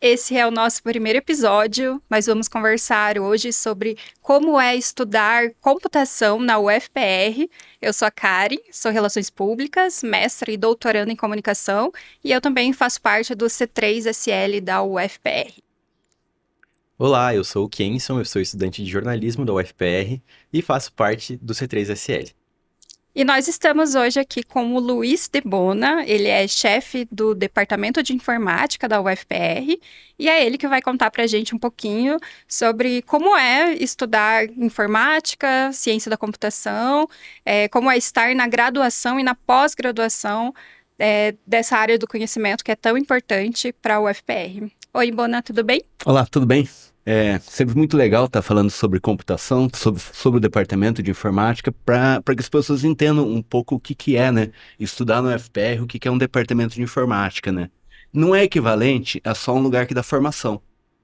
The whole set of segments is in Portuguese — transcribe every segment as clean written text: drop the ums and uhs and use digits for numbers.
Esse é o nosso primeiro episódio. Nós vamos conversar hoje sobre como é estudar computação na UFPR. Eu sou a Karen, sou Relações Públicas, mestra e doutoranda em comunicação, e eu também faço parte do C3SL da UFPR. Olá, eu sou o Kenson, eu sou estudante de jornalismo da UFPR e faço parte do C3SL. E nós estamos hoje aqui com o Luiz de Bona, ele é chefe do Departamento de Informática da UFPR, e é ele que vai contar para a gente um pouquinho sobre como é estudar informática, ciência da computação, como é estar na graduação e na pós-graduação dessa área do conhecimento que é tão importante para a UFPR. Oi, Bona, tudo bem? Olá, tudo bem? É sempre muito legal estar falando sobre computação, sobre o departamento de informática, para que as pessoas entendam um pouco o que é, né? Estudar no FPR, o que é um departamento de informática, né? Não é equivalente a só um lugar que dá formação.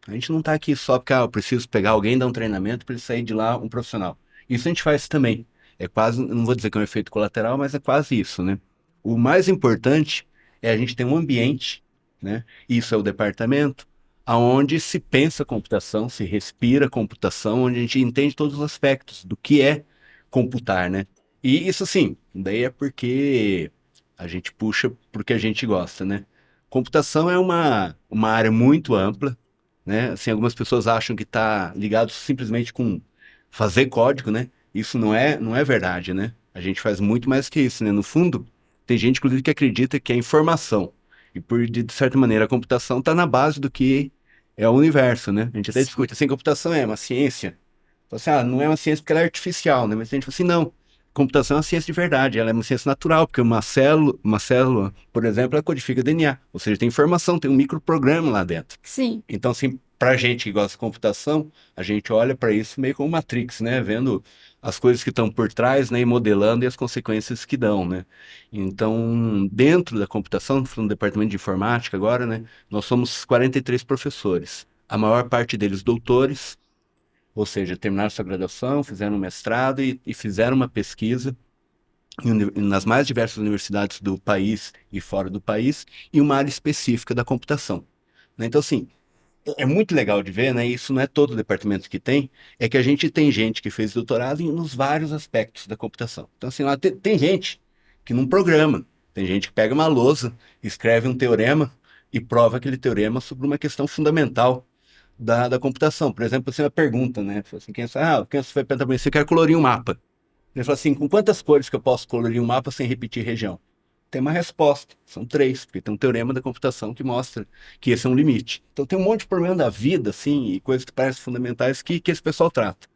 A gente não está aqui só porque eu preciso pegar alguém, dar um treinamento para ele sair de lá um profissional. Isso a gente faz também. É quase, não vou dizer que é um efeito colateral, mas é quase isso, né? O mais importante é a gente ter um ambiente, né? Isso é o departamento aonde se pensa computação, se respira computação, onde a gente entende todos os aspectos do que é computar, né? E isso sim, daí é porque a gente puxa porque a gente gosta, né? Computação é uma área muito ampla, né? Assim, algumas pessoas acham que está ligado simplesmente com fazer código, né? Isso não é verdade, né? A gente faz muito mais que isso, né? No fundo, tem gente, inclusive, que acredita que é informação. E de certa maneira, a computação está na base do que é o universo, né? A gente até discute assim, computação é uma ciência. Fala assim, não é uma ciência porque ela é artificial, né? Mas a gente fala assim, não. Computação é uma ciência de verdade, ela é uma ciência natural, porque uma célula, por exemplo, ela codifica DNA. Ou seja, tem informação, tem um microprograma lá dentro. Sim. Então, assim, pra gente que gosta de computação, a gente olha para isso meio como Matrix, né? Vendo as coisas que estão por trás, né? E modelando e as consequências que dão, né? Então, dentro da computação, no departamento de informática agora, né? Nós somos 43 professores. A maior parte deles doutores, ou seja, terminaram sua graduação, fizeram um mestrado e fizeram uma pesquisa nas mais diversas universidades do país e fora do país, e uma área específica da computação, né? Então, assim, é muito legal de ver, né? Isso não é todo departamento que tem, é que a gente tem gente que fez doutorado nos vários aspectos da computação. Então, assim, lá tem gente que não programa, tem gente que pega uma lousa, escreve um teorema e prova aquele teorema sobre uma questão fundamental da computação. Por exemplo, assim, uma pergunta, né? Fala assim, quem foi perguntar para mim, você quer colorir um mapa? Ele fala assim, com quantas cores que eu posso colorir um mapa sem repetir região? Tem uma resposta, são três, porque tem um teorema da computação que mostra que esse é um limite. Então tem um monte de problema da vida, assim, e coisas que parecem fundamentais que esse pessoal trata.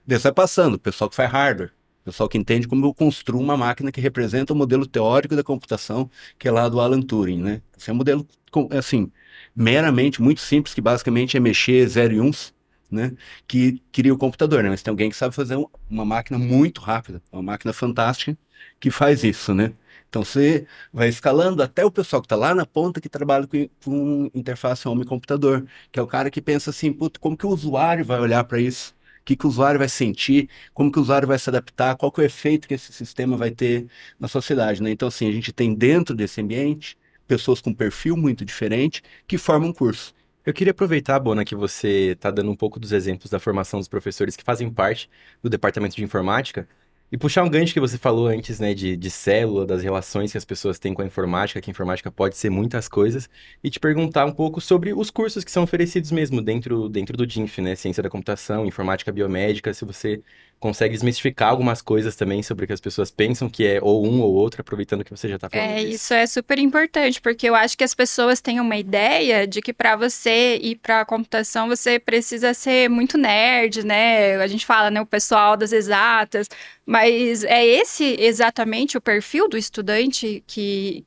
Daí vai passando, o pessoal que faz hardware, o pessoal que entende como eu construo uma máquina que representa o modelo teórico da computação, que é lá do Alan Turing, né? Esse é um modelo, assim, meramente muito simples, que basicamente é mexer zero e uns, né? Que cria o computador, né? Mas tem alguém que sabe fazer uma máquina muito rápida, uma máquina fantástica que faz isso, né? Então você vai escalando até o pessoal que está lá na ponta que trabalha com interface homem-computador, que é o cara que pensa assim, puta, como que o usuário vai olhar para isso? O que o usuário vai sentir? Como que o usuário vai se adaptar? Qual que é o efeito que esse sistema vai ter na sociedade, né? Então, assim, a gente tem dentro desse ambiente pessoas com perfil muito diferente que formam um curso. Eu queria aproveitar, Bona, que você está dando um pouco dos exemplos da formação dos professores que fazem parte do departamento de informática e puxar um gancho que você falou antes, né, de célula, das relações que as pessoas têm com a informática, que a informática pode ser muitas coisas, e te perguntar um pouco sobre os cursos que são oferecidos mesmo dentro do DINF, né, Ciência da Computação, Informática Biomédica, se você consegue desmistificar algumas coisas também sobre o que as pessoas pensam que é ou um ou outro, aproveitando que você já está falando disso. Isso é super importante, porque eu acho que as pessoas têm uma ideia de que para você ir para a computação você precisa ser muito nerd, né? A gente fala, né, o pessoal das exatas, mas é esse exatamente o perfil do estudante que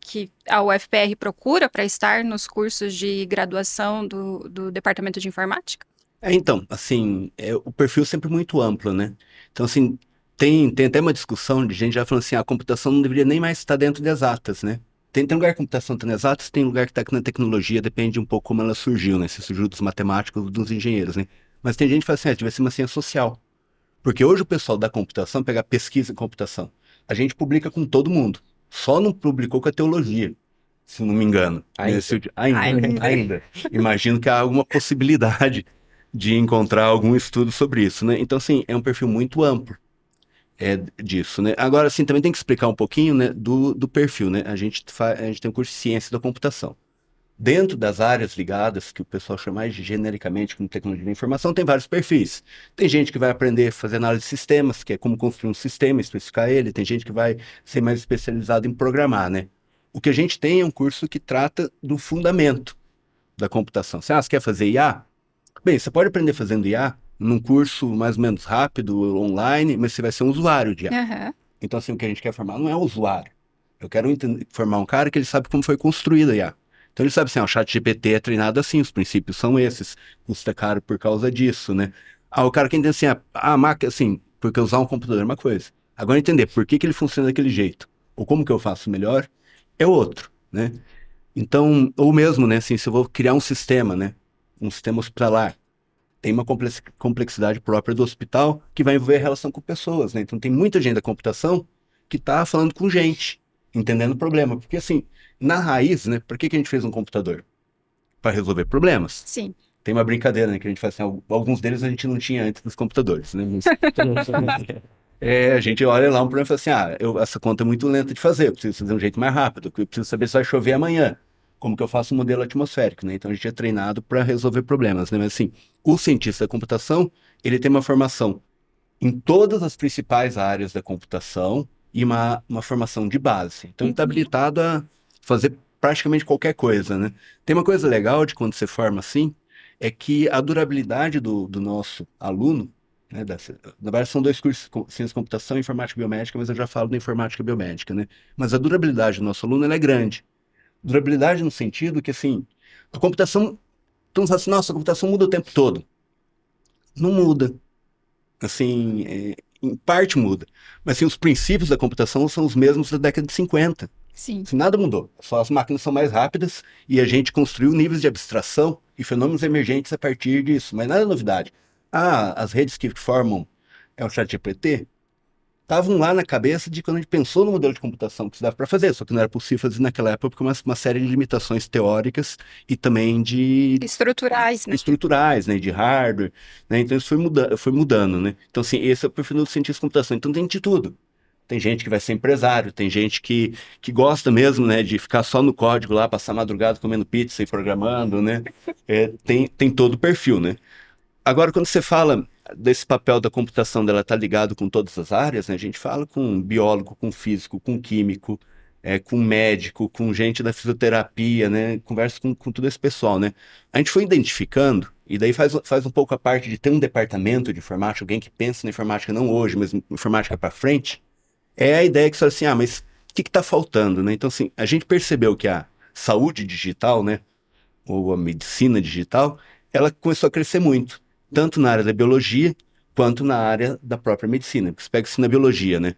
a UFPR procura para estar nos cursos de graduação do Departamento de Informática? Então, assim, o perfil é sempre muito amplo, né? Então, assim, tem até uma discussão de gente já falando assim, a computação não deveria nem mais estar dentro de exatas, né? Tem lugar que a computação está nas exatas, tem lugar que está na tecnologia, depende um pouco como ela surgiu, né? Se surgiu dos matemáticos ou dos engenheiros, né? Mas tem gente que fala assim, devia ser uma ciência social. Porque hoje o pessoal da computação, pegar pesquisa em computação, a gente publica com todo mundo. Só não publicou com a teologia. se não me engano. Ainda. Ainda. Imagino que há alguma possibilidade de encontrar algum estudo sobre isso, né? Então, assim, é um perfil muito amplo disso, né? Agora, assim, também tem que explicar um pouquinho, né, do perfil, né? A gente tem um curso de ciência da computação. Dentro das áreas ligadas, que o pessoal chama mais genericamente como tecnologia da informação, tem vários perfis. Tem gente que vai aprender a fazer análise de sistemas, que é como construir um sistema, especificar ele. Tem gente que vai ser mais especializado em programar, né? O que a gente tem é um curso que trata do fundamento da computação. Você quer fazer IA? Bem, você pode aprender fazendo IA num curso mais ou menos rápido, online, mas você vai ser um usuário de IA. Aham. Então, assim, o que a gente quer formar não é o usuário. Eu quero formar um cara que ele sabe como foi construída a IA. Então ele sabe assim, o ChatGPT é treinado assim, os princípios são esses, custa caro por causa disso, né? O cara que entende assim, a máquina, assim, porque usar um computador é uma coisa. Agora entender por que ele funciona daquele jeito, ou como que eu faço melhor, é outro, né? Então, ou mesmo, né, assim, se eu vou criar um sistema, né, um sistema hospitalar, tem uma complexidade própria do hospital que vai envolver a relação com pessoas, né? Então tem muita gente da computação que está falando com gente, entendendo o problema. Porque assim, na raiz, né? Por que a gente fez um computador? Para resolver problemas. Sim. Tem uma brincadeira, né? Que a gente faz assim, alguns deles a gente não tinha antes dos computadores, né? A gente olha lá um problema e fala assim, essa conta é muito lenta de fazer, eu preciso fazer um jeito mais rápido, eu preciso saber se vai chover amanhã. Como que eu faço um modelo atmosférico, né? Então a gente é treinado para resolver problemas, né? Mas assim, o cientista da computação, ele tem uma formação em todas as principais áreas da computação e uma formação de base. Então ele está habilitado a fazer praticamente qualquer coisa, né? Tem uma coisa legal de quando você forma assim, é que a durabilidade do nosso aluno, né, na verdade são dois cursos, ciência da computação e informática biomédica, mas eu já falo da informática biomédica, né? Mas a durabilidade do nosso aluno, ela é grande. Durabilidade no sentido que, assim, a computação, todo mundo fala assim, nossa, a computação muda o tempo todo. Não muda. Assim, em parte muda. Mas, assim, os princípios da computação são os mesmos da década de 50. Sim. Assim, nada mudou. Só as máquinas são mais rápidas e a gente construiu níveis de abstração e fenômenos emergentes a partir disso. Mas nada é novidade. As redes que formam o ChatGPT estavam lá na cabeça de quando a gente pensou no modelo de computação que se dava para fazer, só que não era possível fazer naquela época porque uma série de limitações teóricas e também de Estruturais, né? estruturais, né, de hardware, né? Então isso foi mudando, né? Então assim, esse é o perfil do cientista de computação. Então tem de tudo. Tem gente que vai ser empresário, tem gente que gosta mesmo, né, de ficar só no código lá, passar madrugada comendo pizza e programando, né? Tem todo o perfil, né? Agora, quando você fala desse papel da computação, dela estar ligado com todas as áreas, né? A gente fala com biólogo, com físico, com químico, com médico, com gente da fisioterapia, né? Conversa com todo esse pessoal, né? A gente foi identificando, e daí faz um pouco a parte de ter um departamento de informática, alguém que pensa na informática não hoje, mas informática para frente, é a ideia que você fala assim, mas o que está faltando, né? Então, assim, a gente percebeu que a saúde digital, né? Ou a medicina digital, ela começou a crescer muito. Tanto na área da biologia, quanto na área da própria medicina. Você pega isso na biologia, né?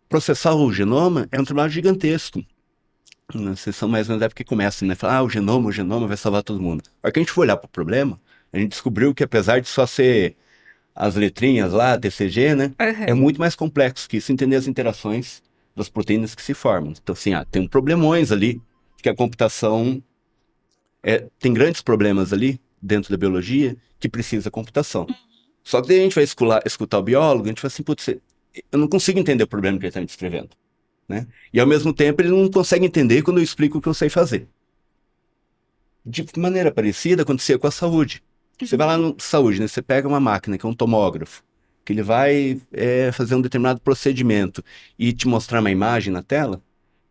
Processar o genoma é um trabalho gigantesco. Vocês são mais ou menos da época que começa, né? Falar, o genoma vai salvar todo mundo. A hora que a gente foi olhar para o problema, a gente descobriu que apesar de só ser as letrinhas lá, TCG, né? É muito mais complexo que isso, entender as interações das proteínas que se formam. Então, assim, tem problemões ali, que a computação tem grandes problemas ali, dentro da biologia, que precisa computação. Só que daí a gente vai escutar o biólogo, a gente fala assim, putz, eu não consigo entender o problema que ele está me descrevendo, né? E ao mesmo tempo ele não consegue entender quando eu explico o que eu sei fazer. De maneira parecida acontecia com a saúde. Você vai lá no saúde, né? Você pega uma máquina que é um tomógrafo, que ele vai fazer um determinado procedimento e te mostrar uma imagem na tela,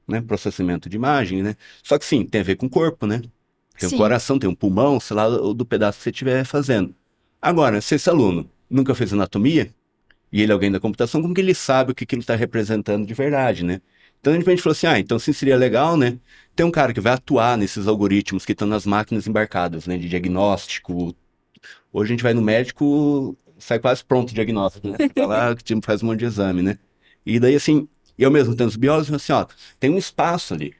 né? Processamento de imagem, né? Só que sim, tem a ver com o corpo, né? Tem um coração, tem um pulmão, sei lá, do pedaço que você estiver fazendo. Agora, se esse aluno nunca fez anatomia, e ele é alguém da computação, como que ele sabe o que ele está representando de verdade, né? Então a gente falou assim, então sim seria legal, né? Ter um cara que vai atuar nesses algoritmos que estão nas máquinas embarcadas, né? De diagnóstico. Hoje a gente vai no médico, sai quase pronto o diagnóstico, né? Vai lá, que time faz um monte de exame, né? E daí assim, e ao mesmo tempo os biólogos falam assim, tem um espaço ali.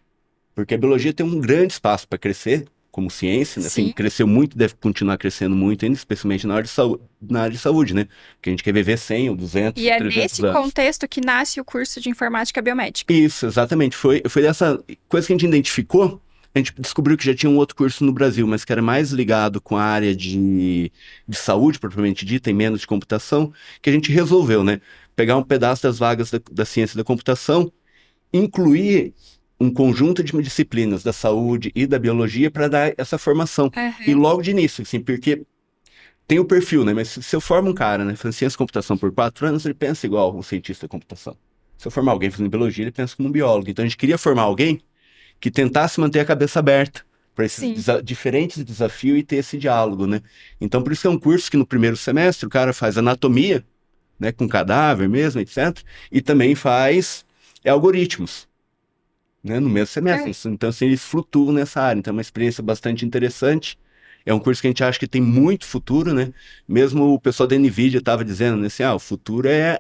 Porque a biologia tem um grande espaço para crescer, como ciência, né? Assim, cresceu muito, deve continuar crescendo muito ainda, especialmente na área de saúde, né? Porque a gente quer viver 100 ou 200, E é 300 nesse anos. contexto que nasce o curso de informática biomédica. Isso, exatamente. Foi essa coisa que a gente identificou a gente descobriu que já tinha um outro curso no Brasil, mas que era mais ligado com a área de saúde, propriamente dita, e menos de computação, que a gente resolveu, né? Pegar um pedaço das vagas da ciência da computação, incluir um conjunto de disciplinas da saúde e da biologia para dar essa formação. E logo de início, assim, porque tem o perfil, né? Mas se eu formo um cara, né, fazendo ciência da computação por 4 anos, ele pensa igual um cientista da computação. Se eu formar alguém fazendo biologia, ele pensa como um biólogo. Então a gente queria formar alguém que tentasse manter a cabeça aberta para esses diferentes desafios e ter esse diálogo, né? Então, por isso que é um curso que no primeiro semestre o cara faz anatomia, né, com cadáver mesmo, etc. E também faz algoritmos, né, no mesmo semestre. Então, assim, eles flutuam nessa área. Então, é uma experiência bastante interessante. É um curso que a gente acha que tem muito futuro, né? Mesmo o pessoal da NVIDIA estava dizendo, né, assim, o futuro é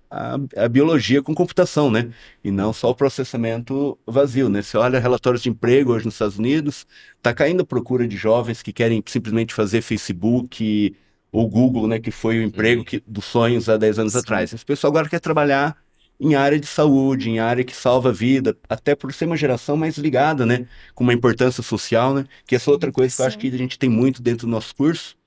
a biologia com computação, né? E não só o processamento vazio, né? Você olha relatórios de emprego hoje nos Estados Unidos, está caindo a procura de jovens que querem simplesmente fazer Facebook ou Google, né? Que foi o emprego dos sonhos há 10 anos atrás. Esse pessoal agora quer trabalhar em área de saúde, em área que salva a vida, até por ser uma geração mais ligada, né, com uma importância social, né, que essa é outra coisa que eu acho que a gente tem muito dentro do nosso curso,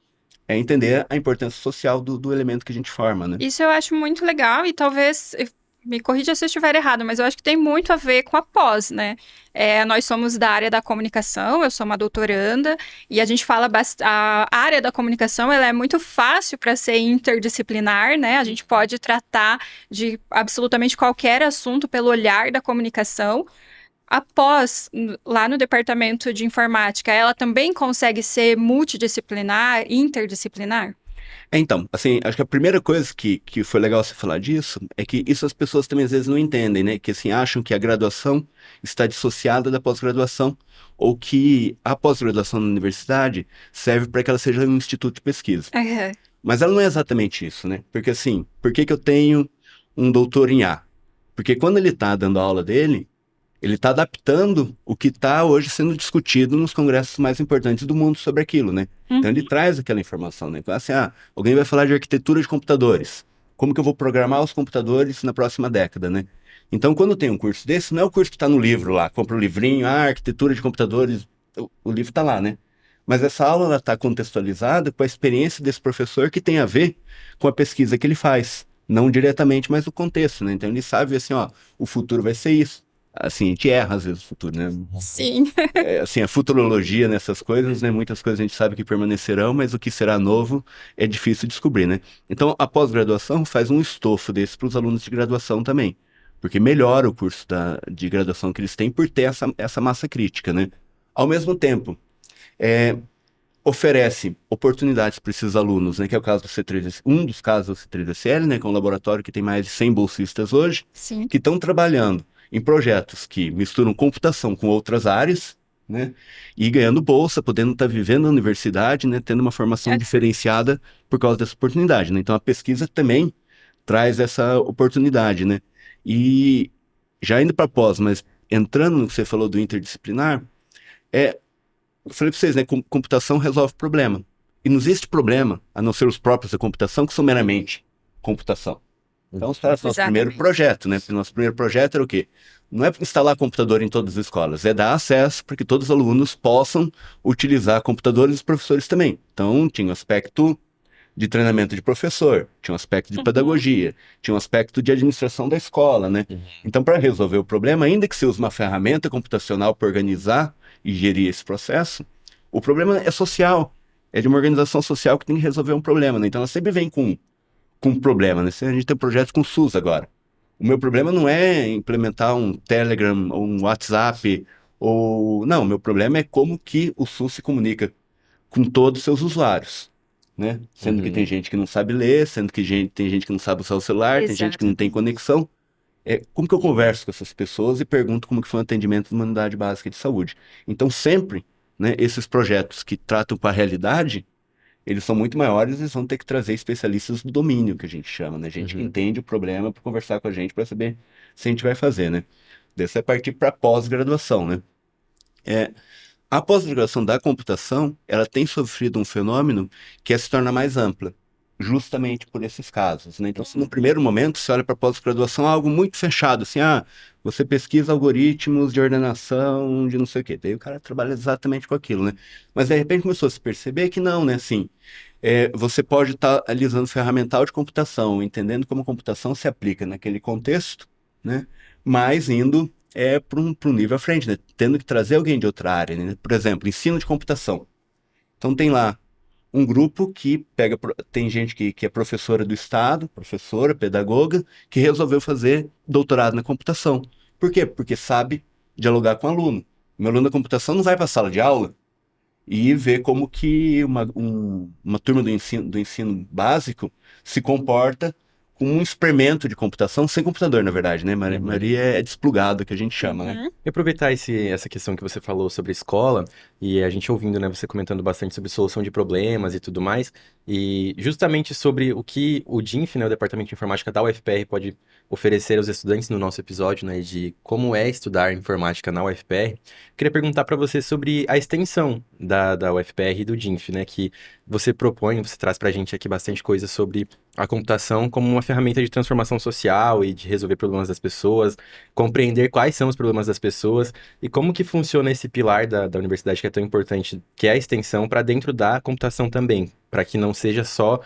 é entender a importância social do elemento que a gente forma, né. Isso eu acho muito legal e talvez, me corrija se eu estiver errado, mas eu acho que tem muito a ver com a pós, né? Nós somos da área da comunicação, eu sou uma doutoranda, e a gente fala a área da comunicação, ela é muito fácil para ser interdisciplinar, né? A gente pode tratar de absolutamente qualquer assunto pelo olhar da comunicação. A pós, lá no departamento de informática, ela também consegue ser multidisciplinar, interdisciplinar? Então, assim, acho que a primeira coisa que foi legal você falar disso é que isso as pessoas também às vezes não entendem, né? Que assim, acham que a graduação está dissociada da pós-graduação ou que a pós-graduação na universidade serve para que ela seja um instituto de pesquisa. Mas ela não é exatamente isso, né? Porque assim, por que eu tenho um doutor em A? Porque quando ele está dando a aula dele, ele está adaptando o que está hoje sendo discutido nos congressos mais importantes do mundo sobre aquilo, né? Então ele traz aquela informação, né? Então, assim, alguém vai falar de arquitetura de computadores. Como que eu vou programar os computadores na próxima década, né? Então, quando tem um curso desse, não é o curso que está no livro lá, compra o livrinho, arquitetura de computadores, o livro está lá, né? Mas essa aula está contextualizada com a experiência desse professor que tem a ver com a pesquisa que ele faz. Não diretamente, mas o contexto, né? Então ele sabe, assim, o futuro vai ser isso. Assim, a gente erra às vezes o futuro, né? Sim. Assim, a futurologia nessas coisas, né? Muitas coisas a gente sabe que permanecerão, mas o que será novo é difícil descobrir, né? Então, a pós-graduação faz um estofo desse para os alunos de graduação também, porque melhora o curso de graduação que eles têm por ter essa massa crítica, né? Ao mesmo tempo, oferece oportunidades para esses alunos, né? Que é o caso do C3, um dos casos do C3SL, né? Que é um laboratório que tem mais de 100 bolsistas hoje, que estão trabalhando em projetos que misturam computação com outras áreas, né? E ganhando bolsa, podendo estar vivendo na universidade, né? Tendo uma formação diferenciada por causa dessa oportunidade, né? Então a pesquisa também traz essa oportunidade, né? E já indo para pós, mas entrando no que você falou do interdisciplinar, eu falei para vocês, né? Computação resolve problema. E não existe problema, a não ser os próprios da computação, que são meramente computação. Então, os caras, nosso primeiro projeto, né? Nosso primeiro projeto era o quê? Não é instalar computador em todas as escolas, é dar acesso para que todos os alunos possam utilizar computadores e os professores também. Então, tinha um aspecto de treinamento de professor, tinha um aspecto de pedagogia, tinha um aspecto de administração da escola, né? Então, para resolver o problema, ainda que se use uma ferramenta computacional para organizar e gerir esse processo, o problema é social, é de uma organização social que tem que resolver um problema, né? Então, ela sempre vem com um problema, né? A gente tem projetos com o SUS agora. O meu problema não é implementar um Telegram ou um WhatsApp, Não, o meu problema é como que o SUS se comunica com todos os seus usuários, né? Sendo que tem gente que não sabe ler, sendo que tem gente que não sabe usar o celular, tem gente que não tem conexão. Como que eu converso com essas pessoas e pergunto como que foi o atendimento de uma unidade básica de saúde? Então, sempre, né, esses projetos que tratam com a realidade, eles são muito maiores e vão ter que trazer especialistas do domínio, que a gente chama, né? Gente que entende o problema para conversar com a gente para saber se a gente vai fazer, né? Daí você vai partir para pós-graduação, né? A pós-graduação da computação, ela tem sofrido um fenômeno que se torna mais ampla, justamente por esses casos, né? Então, se no primeiro momento você olha para pós-graduação, é algo muito fechado, assim, você pesquisa algoritmos de ordenação, de não sei o quê. Daí o cara trabalha exatamente com aquilo, né? Mas de repente começou a se perceber que não, né? Assim, você pode estar ali usando ferramental de computação, entendendo como a computação se aplica naquele contexto, né? Mas indo para um nível à frente, né? Tendo que trazer alguém de outra área, né? Por exemplo, ensino de computação. Então tem lá um grupo que tem gente que é professora do estado, professora, pedagoga, que resolveu fazer doutorado na computação. Por quê? Porque sabe dialogar com o aluno. O meu aluno da computação não vai para a sala de aula e ver como que uma turma do ensino básico se comporta com um experimento de computação, sem computador, na verdade, né? A maioria é desplugado, que a gente chama, né? E aproveitar essa questão que você falou sobre escola, e a gente ouvindo, né, você comentando bastante sobre solução de problemas e tudo mais, e justamente sobre o que o DINF, né, o Departamento de Informática da UFPR, pode oferecer aos estudantes no nosso episódio, né, de como é estudar informática na UFPR. Queria perguntar para você sobre a extensão da UFPR e do DINF, né, que você propõe, você traz para a gente aqui bastante coisa sobre a computação como uma ferramenta de transformação social e de resolver problemas das pessoas, compreender quais são os problemas das pessoas e como que funciona esse pilar da universidade que é tão importante, que é a extensão para dentro da computação também, para que não seja só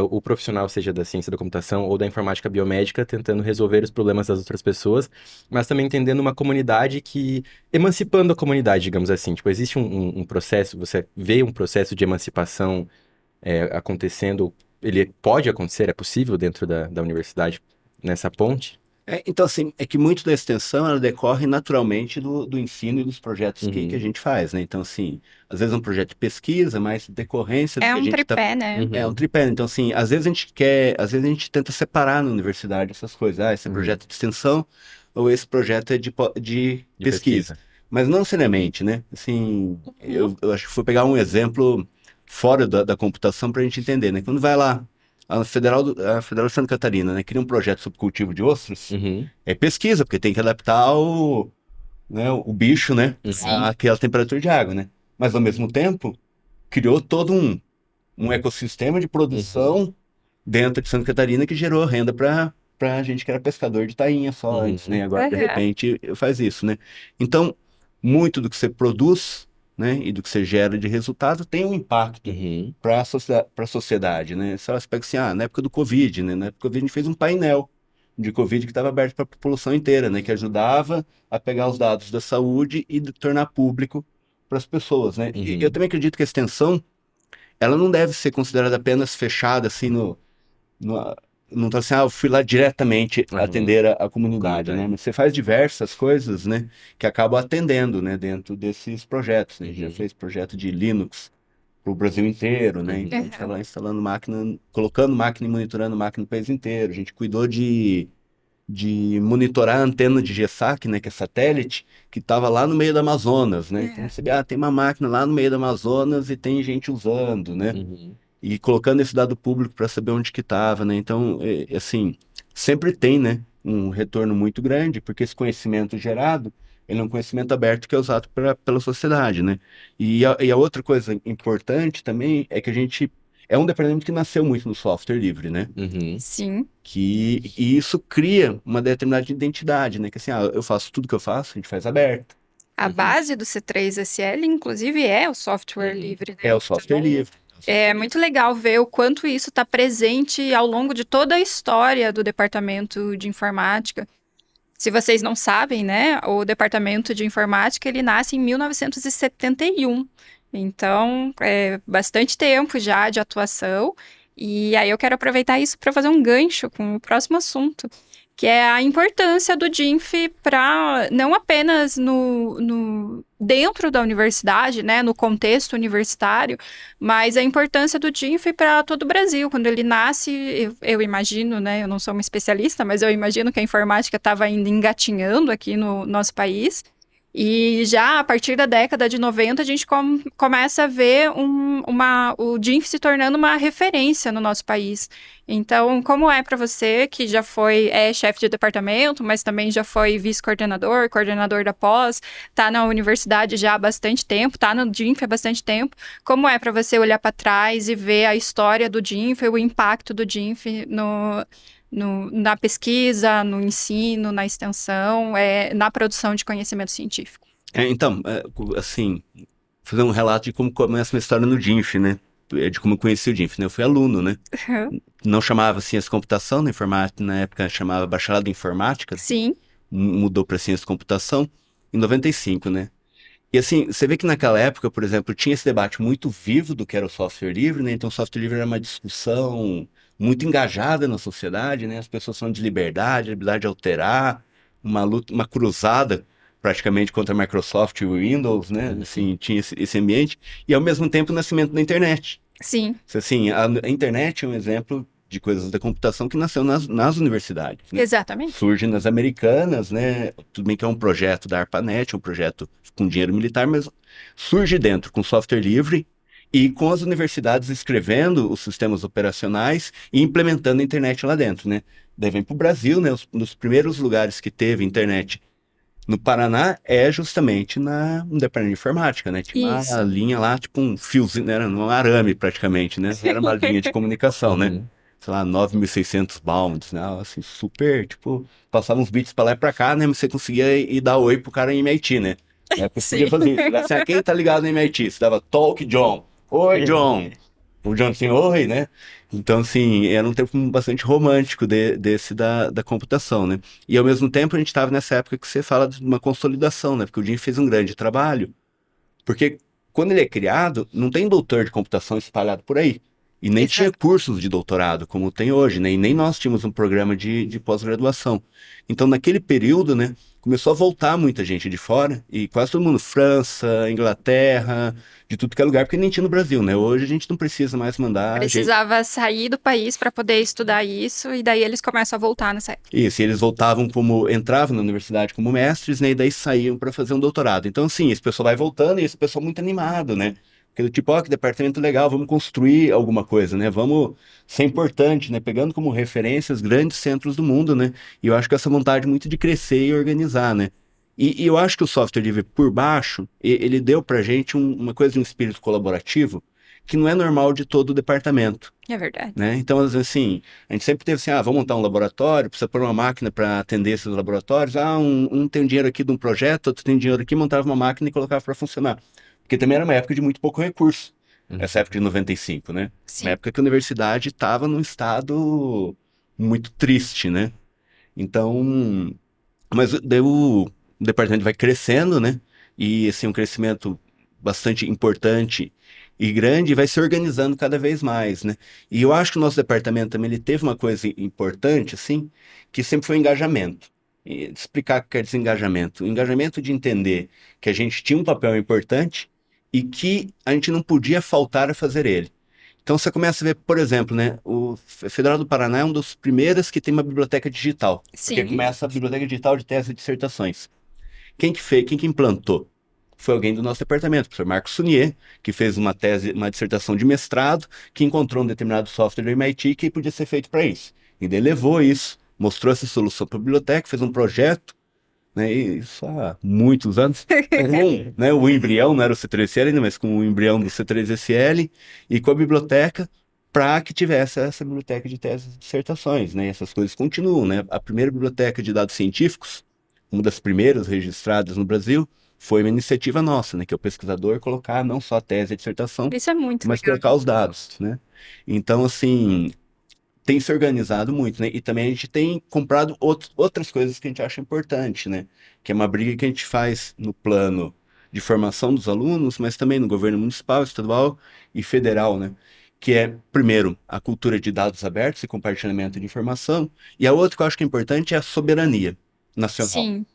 o profissional, seja da ciência da computação ou da informática biomédica, tentando resolver os problemas das outras pessoas, mas também entendendo uma comunidade emancipando a comunidade, digamos assim. Tipo, existe um processo, você vê um processo de emancipação acontecendo, ele pode acontecer, é possível dentro da universidade, nessa ponte? Então, assim, é que muito da extensão, ela decorre naturalmente do ensino e dos projetos que a gente faz, né? Então, assim, às vezes é um projeto de pesquisa, mas decorrência do É que a um gente tripé, né? É um tripé. Então, assim, às vezes às vezes a gente tenta separar na universidade essas coisas. Ah, esse é projeto de extensão ou esse projeto é de pesquisa. Mas não necessariamente, né? Assim, eu acho que foi pegar um exemplo fora da computação para a gente entender, né? Quando vai lá, a Federal de Santa Catarina, né, cria um projeto sobre cultivo de ostros, é pesquisa, porque tem que adaptar o bicho, né, àquela temperatura de água, né? Mas, ao mesmo tempo, criou todo um ecossistema de produção dentro de Santa Catarina que gerou renda para a gente que era pescador de tainha só antes, né? Agora, de repente, faz isso, né? Então, muito do que você produz, né, e do que você gera de resultado tem um impacto para a sociedade, né? Se você pega assim, na época do Covid, né? Na época do Covid a gente fez um painel de Covid que estava aberto para a população inteira, né? Que ajudava a pegar os dados da saúde e tornar público para as pessoas, né? E eu também acredito que a extensão, ela não deve ser considerada apenas fechada, assim, não tá assim, eu fui lá diretamente atender a comunidade, né? Mas você faz diversas coisas, né? Que acabam atendendo, né? Dentro desses projetos, né? A gente já fez projeto de Linux para o Brasil inteiro, né? Então a gente está lá instalando máquina, colocando máquina e monitorando máquina no país inteiro. A gente cuidou de monitorar a antena de GESAC, né? Que é satélite, que estava lá no meio do Amazonas, né? Então você vê, tem uma máquina lá no meio do Amazonas e tem gente usando, né? E colocando esse dado público para saber onde que estava, né? Então, assim, sempre tem, né, um retorno muito grande, porque esse conhecimento gerado, ele é um conhecimento aberto que é usado pela sociedade, né? E a outra coisa importante também é que a gente é um departamento que nasceu muito no software livre, né? Sim. E isso cria uma determinada identidade, né? Que assim, eu faço tudo que eu faço, a gente faz aberto. A base do C3SL, inclusive, é o software livre, né? É o software livre. É muito legal ver o quanto isso está presente ao longo de toda a história do Departamento de Informática. Se vocês não sabem, né, o Departamento de Informática, ele nasce em 1971. Então, é bastante tempo já de atuação. E aí eu quero aproveitar isso para fazer um gancho com o próximo assunto, que é a importância do DINF para não apenas dentro da universidade, né, no contexto universitário, mas a importância do DINF para todo o Brasil. Quando ele nasce, eu imagino, né, eu não sou uma especialista, mas eu imagino que a informática estava ainda engatinhando aqui no nosso país. E já a partir da década de 90, a gente começa a ver o DINF se tornando uma referência no nosso país. Então, como é para você, que já é chefe de departamento, mas também já foi vice-coordenador, coordenador da pós, está na universidade já há bastante tempo, está no DINF há bastante tempo, como é para você olhar para trás e ver a história do DINF, o impacto do DINF na pesquisa, no ensino, na extensão, na produção de conhecimento científico. Então, assim, fazer um relato de como começa uma história no DINF, né? De como eu conheci o DINF, né? Eu fui aluno, né? Não chamava ciência de computação na informática, na época chamava bacharelado em informática. Sim. Mudou para ciência de computação em 95, né? E assim, você vê que naquela época, por exemplo, tinha esse debate muito vivo do que era o software livre, né? Então o software livre era uma discussão muito engajada na sociedade, né? As pessoas falam de liberdade, liberdade de alterar, uma luta, uma cruzada praticamente contra a Microsoft e o Windows, né? Assim, tinha esse ambiente. E ao mesmo tempo o nascimento da internet. Sim. Assim, a internet é um exemplo de coisas da computação que nasceu nas universidades, né? Exatamente. Surge nas americanas, né? Tudo bem que é um projeto da ARPANET, um projeto com dinheiro militar, mas surge dentro com software livre e com as universidades escrevendo os sistemas operacionais e implementando a internet lá dentro, né? Daí vem para o Brasil, né? Um dos primeiros lugares que teve internet no Paraná é justamente no departamento de informática, né? Tinha uma linha lá, tipo um fiozinho, era um arame praticamente, né? Era uma linha de comunicação, né? Sei lá, 9.600 bounds, né? Assim, super, tipo, passava uns bits pra lá e pra cá, né? Mas você conseguia ir dar oi pro cara em MIT, né? Você podia fazer isso. Assim, quem tá ligado no MIT? Você dava Talk John. Oi, John. O John assim, oi, né? Então, assim, era um tempo bastante romântico desse da computação, né? E, ao mesmo tempo, a gente estava nessa época que você fala de uma consolidação, né? Porque o DIN fez um grande trabalho. Porque, quando ele é criado, não tem doutor de computação espalhado por aí. E nem tinha cursos de doutorado, como tem hoje, né? E nem nós tínhamos um programa de pós-graduação. Então, naquele período, né? Começou a voltar muita gente de fora, e quase todo mundo, França, Inglaterra, de tudo que é lugar, porque nem tinha no Brasil, né? Hoje a gente não precisa mais mandar Precisava sair do país para poder estudar isso, e daí eles começam a voltar nessa época. Isso, e eles voltavam entravam na universidade como mestres, né? E daí saíam para fazer um doutorado. Então, assim, esse pessoal vai voltando, e esse pessoal muito animado, né? Porque do tipo, ó, que departamento legal, vamos construir alguma coisa, né? Vamos ser importante, né? Pegando como referência os grandes centros do mundo, né? E eu acho que essa vontade muito de crescer e organizar, né? E eu acho que o software livre por baixo, ele deu pra gente uma coisa de um espírito colaborativo que não é normal de todo o departamento. É verdade. Né? Então, assim, a gente sempre teve assim, vamos montar um laboratório, precisa pôr uma máquina para atender esses laboratórios, um tem dinheiro aqui de um projeto, outro tem dinheiro aqui, montava uma máquina e colocava para funcionar. Porque também era uma época de muito pouco recurso, essa época de 95, né? Sim. Uma época que a universidade estava num estado muito triste, né? Então, mas daí o departamento vai crescendo, né? E, assim, um crescimento bastante importante e grande, vai se organizando cada vez mais, né? E eu acho que o nosso departamento também ele teve uma coisa importante, assim, que sempre foi o engajamento. E explicar o que quer dizer engajamento. O engajamento de entender que a gente tinha um papel importante e que a gente não podia faltar a fazer ele. Então você começa a ver, por exemplo, né, o Federal do Paraná é um dos primeiros que tem uma biblioteca digital. Sim. Porque começa a biblioteca digital de tese e dissertações. Quem que fez, quem que implantou? Foi alguém do nosso departamento, o professor Marcos Sunier, que fez uma dissertação de mestrado, que encontrou um determinado software do MIT que podia ser feito para isso. E daí levou isso, mostrou essa solução para a biblioteca, fez um projeto, né, isso há muitos anos, com, né, o embrião, não era o C3SL ainda, mas com o embrião do C3SL, e com a biblioteca, para que tivesse essa biblioteca de teses e dissertações, né, essas coisas continuam, né, a primeira biblioteca de dados científicos, uma das primeiras registradas no Brasil, foi uma iniciativa nossa, né, que é o pesquisador colocar não só a tese e a dissertação, Isso é muito mas legal. colocar os dados, né? Então, assim, tem se organizado muito, né? E também a gente tem comprado outras coisas que a gente acha importante, né? Que é uma briga que a gente faz no plano de formação dos alunos, mas também no governo municipal, estadual e federal, né? Que é, primeiro, a cultura de dados abertos e compartilhamento de informação, e a outra que eu acho que é importante é a soberania nacional. Sim.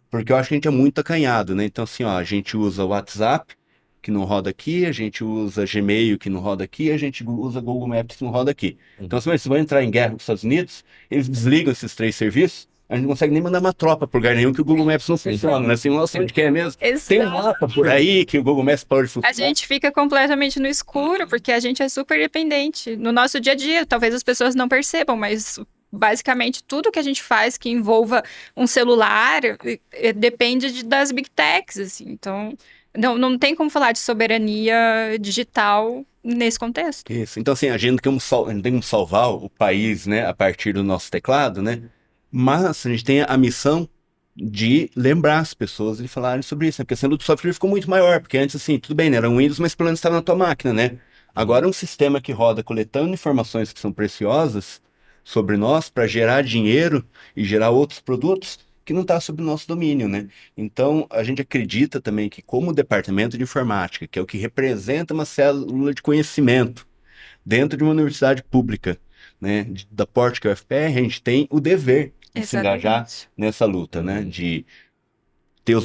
Porque eu acho que a gente é muito acanhado, né? Então, assim, ó, a gente usa o WhatsApp, que não roda aqui, a gente usa Gmail, que não roda aqui, a gente usa Google Maps, que não roda aqui. Então, se vocês vão entrar em guerra com os Estados Unidos, eles desligam esses 3 serviços, a gente não consegue nem mandar uma tropa por lugar nenhum, que o Google Maps não funciona, né? Assim, nossa, onde que é mesmo? Exato. Tem um mapa por aí que o Google Maps parou de funcionar. A gente fica completamente no escuro, porque a gente é super dependente. No nosso dia a dia, talvez as pessoas não percebam, mas basicamente tudo que a gente faz que envolva um celular depende das big techs, assim. Então, não tem como falar de soberania digital nesse contexto. Isso. Então, assim, a gente não tem como salvar o país, né, a partir do nosso teclado, né? Mas a gente tem a missão de lembrar as pessoas e falarem sobre isso, né? Porque a cena do software ficou muito maior, porque antes, assim, tudo bem, né? Era um Windows, mas pelo menos estava na tua máquina, né? Agora é um sistema que roda coletando informações que são preciosas sobre nós para gerar dinheiro e gerar outros produtos que não está sob o nosso domínio, né? Então, a gente acredita também que como departamento de informática, que é o que representa uma célula de conhecimento dentro de uma universidade pública, né, da porte que é o UFPR, a gente tem o dever de se engajar Exatamente. nessa luta, né, de ter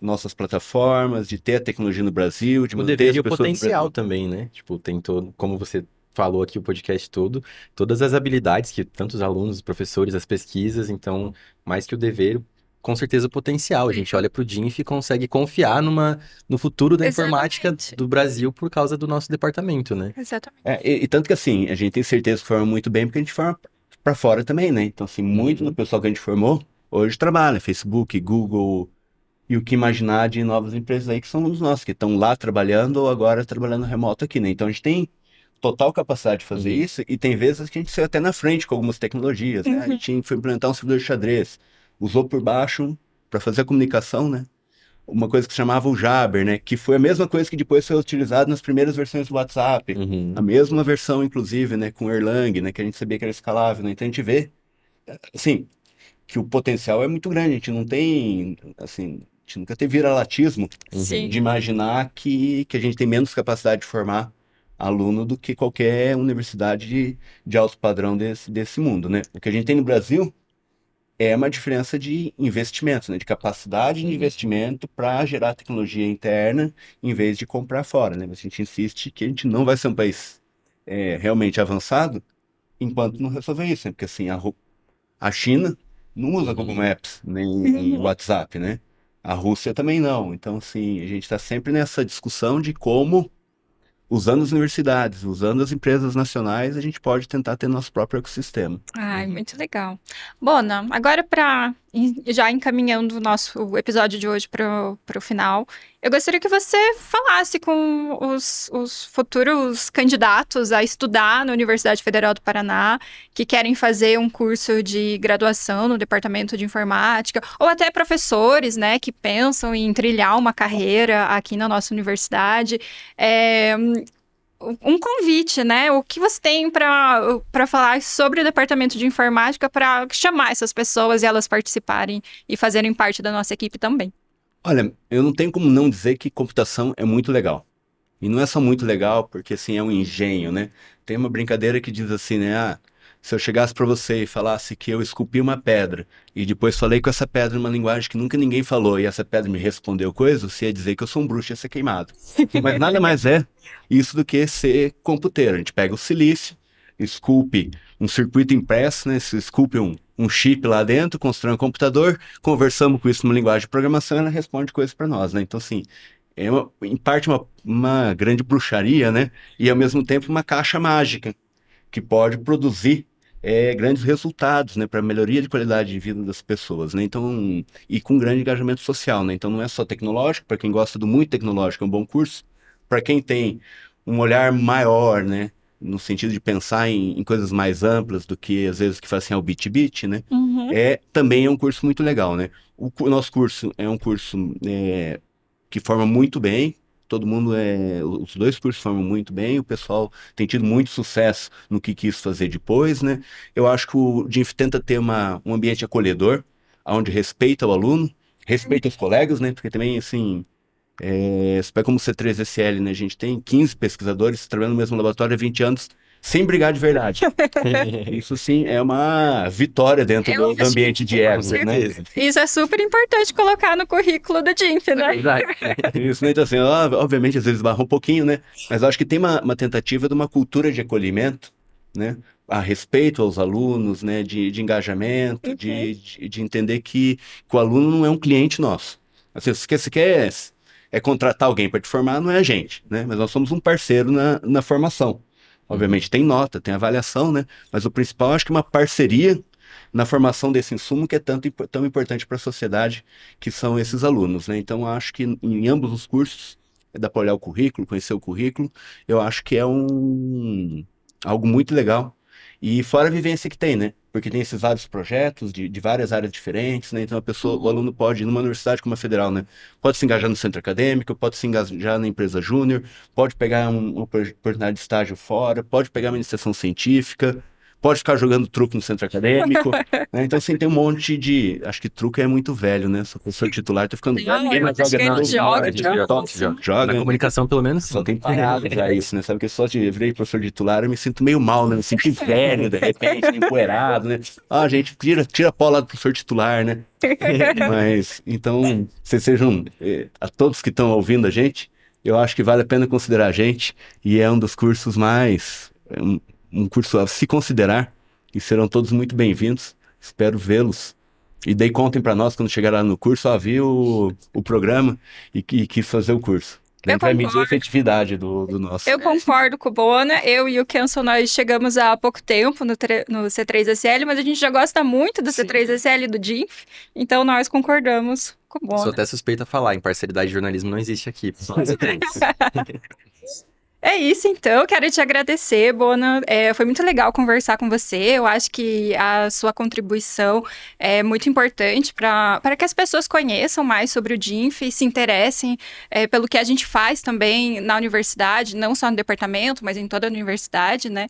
nossas plataformas, de ter a tecnologia no Brasil, de O manter dever as e o pessoas no potencial Brasil. também, né? Tipo, tem todo, como você falou aqui o podcast todo, todas as habilidades que tanto os alunos, os professores, as pesquisas, então, mais que o dever, com certeza o potencial. A gente olha para o DINF e consegue confiar no futuro da informática Exatamente. do Brasil por causa do nosso departamento, né? Exatamente. E tanto que assim, a gente tem certeza que forma muito bem porque a gente forma para fora também, né? Então, assim, muito do Uhum. pessoal que a gente formou hoje trabalha, Facebook, Google, e o que imaginar de novas empresas aí que são os nossos, que estão lá trabalhando ou agora trabalhando remoto aqui, né? Então a gente tem total capacidade de fazer Uhum. isso e tem vezes que a gente saiu até na frente com algumas tecnologias, né? A Uhum. gente foi implementar um servidor de xadrez, usou por baixo para fazer a comunicação, né? Uma coisa que se chamava o Jabber, né? Que foi a mesma coisa que depois foi utilizado nas primeiras versões do WhatsApp. A Uhum. mesma versão, inclusive, né? Com Erlang, né? Que a gente sabia que era escalável, né? Então a gente vê, assim, que o potencial é muito grande. A gente não tem, assim, a gente nunca teve viralatismo Uhum. de Sim. imaginar que a gente tem menos capacidade de formar aluno do que qualquer universidade de alto padrão desse mundo, né? O que a gente tem no Brasil é uma diferença de investimento, né? De capacidade de Uhum. investimento para gerar tecnologia interna em vez de comprar fora, né? Mas a gente insiste que a gente não vai ser um país realmente avançado enquanto não resolver isso, né? Porque assim, a China não usa Google Uhum. Maps nem WhatsApp, né? A Rússia também não. Então, assim, a gente está sempre nessa discussão de como, usando as universidades, usando as empresas nacionais, a gente pode tentar ter nosso próprio ecossistema. Ai, Uhum. muito legal. Bona, agora para já encaminhando o nosso episódio de hoje para o final, eu gostaria que você falasse com os futuros candidatos a estudar na Universidade Federal do Paraná, que querem fazer um curso de graduação no Departamento de Informática, ou até professores, né, que pensam em trilhar uma carreira aqui na nossa universidade. É, um convite, né? O que você tem para falar sobre o departamento de informática para chamar essas pessoas e elas participarem e fazerem parte da nossa equipe também? Olha, eu não tenho como não dizer que computação é muito legal. E não é só muito legal porque, assim, é um engenho, né? Tem uma brincadeira que diz assim, né? Ah, se eu chegasse para você e falasse que eu esculpi uma pedra e depois falei com essa pedra numa linguagem que nunca ninguém falou e essa pedra me respondeu coisas, você ia dizer que eu sou um bruxo e ia ser queimado. Mas nada mais é isso do que ser computeiro. A gente pega o silício, esculpe um circuito impresso, né? Se esculpe um chip lá dentro, constrói um computador, conversamos com isso numa linguagem de programação e ela responde coisas para nós, né? Então, assim, em parte uma grande bruxaria, né? E ao mesmo tempo uma caixa mágica que pode produzir grandes resultados, né, para melhoria de qualidade de vida das pessoas, né? Então, e com grande engajamento social, né? Então não é só tecnológico, para quem gosta do muito tecnológico é um bom curso, para quem tem um olhar maior, né, no sentido de pensar em coisas mais amplas do que às vezes que fazem ao bit-bit, né? Uhum. Também é um curso muito legal, né? O nosso curso é um curso que forma muito bem. Todo mundo os dois cursos formam muito bem, o pessoal tem tido muito sucesso no que quis fazer depois, né? Eu acho que o DINF tenta ter um ambiente acolhedor, onde respeita o aluno, respeita os colegas, né? Porque também, assim, você pega como C3SL, né? A gente tem 15 pesquisadores trabalhando no mesmo laboratório há 20 anos, sem brigar de verdade. Isso, sim, é uma vitória dentro Eu do acho que ambiente de Com egos, né? certeza. isso é super importante colocar no currículo do DINF, né? Isso, né? Então, assim, obviamente, às vezes barra um pouquinho, né? Mas eu acho que tem uma tentativa de uma cultura de acolhimento, né? A respeito aos alunos, né? De engajamento, Uhum. de entender que o aluno não é um cliente nosso. Assim, se quer contratar alguém para te formar, não é a gente, né? Mas nós somos um parceiro na formação. Uhum. Obviamente tem nota, tem avaliação, né? Mas o principal, eu acho que é uma parceria na formação desse insumo que é tão importante para a sociedade, que são esses alunos, né? Então, eu acho que em ambos os cursos dá para olhar o currículo, conhecer o currículo. Eu acho que é algo muito legal. E fora a vivência que tem, né? Porque tem esses vários projetos de várias áreas diferentes, né? Então o aluno pode ir numa universidade como a Federal, né? Pode se engajar no centro acadêmico, pode se engajar na empresa júnior, pode pegar uma oportunidade de estágio fora, pode pegar uma iniciação científica, pode ficar jogando truco no centro acadêmico, né? Então, assim, tem um monte de... Acho que truco é muito velho, né? Sou professor titular, tô ficando velho, ninguém mais acho que joga ele não. joga, Joga. Na comunicação, pelo menos, Só sim. tem parado já isso, né? Sabe que só de virei professor titular, eu me sinto meio mal, né? Me sinto velho, de repente, empoeirado, né? Ah, gente, tira a bola do professor titular, né? Mas, então, vocês sejam, a todos que estão ouvindo a gente, eu acho que vale a pena considerar a gente, e é um dos cursos mais, um curso a se considerar, e serão todos muito bem-vindos. Espero vê-los. E daí contem para nós quando chegar lá no curso, vi o programa e quis fazer o curso. Daí vai medir a efetividade do nosso. Eu concordo com o Bona. Eu e o Kenson, nós chegamos há pouco tempo no C3SL, mas a gente já gosta muito do C3SL e do DINF, então nós concordamos com o Bona. Sou até suspeita a falar, imparcialidade de jornalismo não existe aqui. É isso, então. Quero te agradecer, Bona. Foi muito legal conversar com você. Eu acho que a sua contribuição é muito importante para que as pessoas conheçam mais sobre o DINF e se interessem pelo que a gente faz também na universidade, não só no departamento, mas em toda a universidade, né?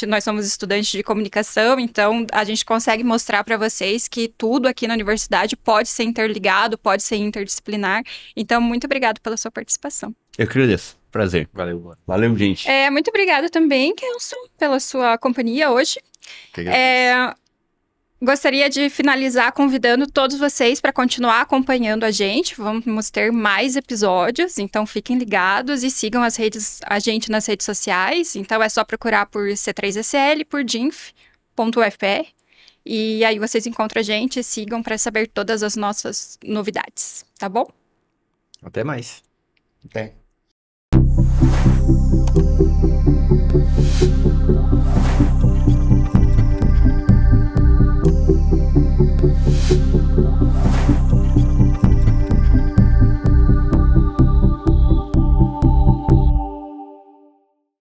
Nós somos estudantes de comunicação, então a gente consegue mostrar para vocês que tudo aqui na universidade pode ser interligado, pode ser interdisciplinar. Então, muito obrigado pela sua participação. Eu que agradeço. Prazer. Valeu. Valeu, gente. Muito obrigada também, Kenson, pela sua companhia hoje. Gostaria de finalizar convidando todos vocês para continuar acompanhando a gente. Vamos ter mais episódios, então fiquem ligados e sigam a gente nas redes sociais. Então é só procurar por C3SL, por dinf.ufpr. E aí vocês encontram a gente e sigam para saber todas as nossas novidades, tá bom? Até mais. Até.